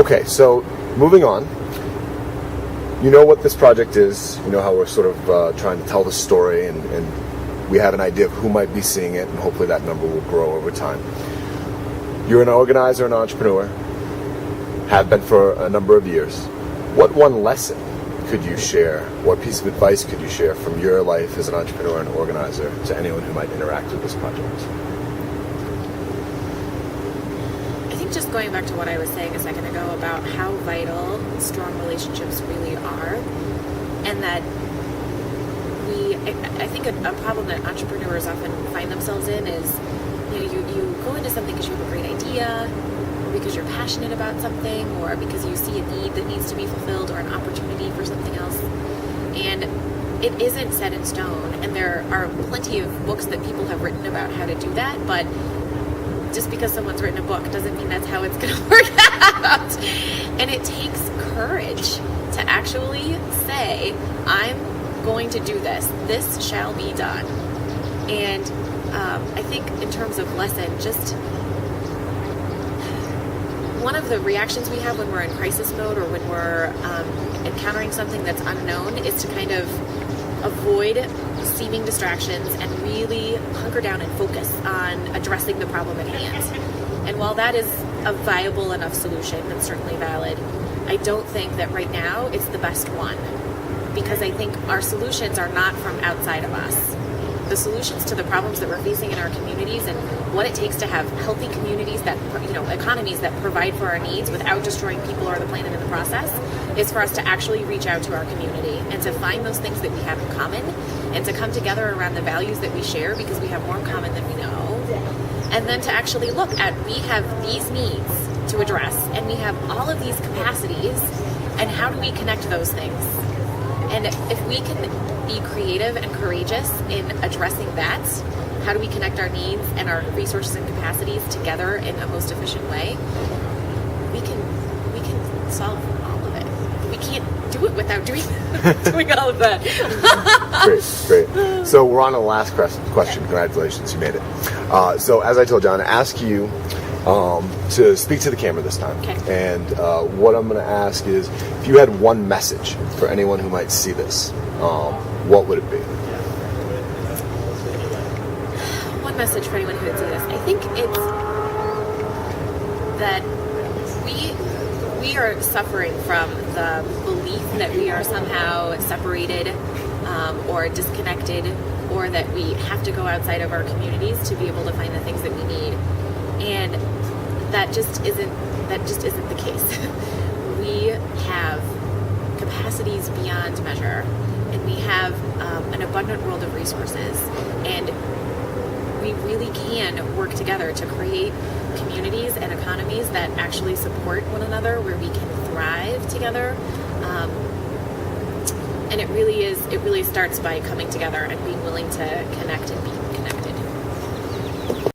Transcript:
Okay, so moving on. You know what this project is. You know how we're sort of trying to tell the story, and we have an idea of who might be seeing it, and hopefully that number will grow over time. You're an organizer, an entrepreneur, have been for a number of years. What one lesson could you share? What piece of advice could you share from your life as an entrepreneur and organizer to anyone who might interact with this project? I think just going back to what I was saying a second ago about how vital strong relationships really are, and that I think a problem that entrepreneurs often find themselves in is, you go into something because you have a great idea, or because you're passionate about something, or because you see a need that needs to be fulfilled, or an opportunity for something else. And it isn't set in stone. And there are plenty of books that people have written about how to do that, but just because someone's written a book doesn't mean that's how it's going to work out. And it takes courage to actually say, I'm going to do this. This shall be done. And I think in terms of lesson, just one of the reactions we have when we're in crisis mode, or when we're encountering something that's unknown, is to kind of avoid seeming distractions and really hunker down and focus on addressing the problem at hand. And while that is a viable enough solution, that's certainly valid, I don't think that right now it's the best one, because I think our solutions are not from outside of us. The solutions to the problems that we're facing in our communities, and what it takes to have healthy communities that, economies that provide for our needs without destroying people or the planet in the process, is for us to actually reach out to our community and to find those things that we have in common, and to come together around the values that we share because we have more in common than we know. And then to actually look at, we have these needs to address, and we have all of these capacities, and how do we connect those things? And if we can be creative and courageous in addressing that, how do we connect our needs and our resources and capacities together in a most efficient way, we can solve all of it. We can't do it without doing all of that. Great. So we're on the last question. Congratulations, you made it. So as I told John, I ask you to speak to the camera this time. Okay. And what I'm going to ask is, if you had one message for anyone who might see this, what would it be? One message for anyone who would see this. I think it's that we are suffering from the belief that we are somehow separated or disconnected, or that we have to go outside of our communities to be able to find the things that we need. And that just isn't the case. We have capacities beyond measure, and we have an abundant world of resources, and we really can work together to create communities and economies that actually support one another, where we can thrive together. And it really starts by coming together and being willing to connect and be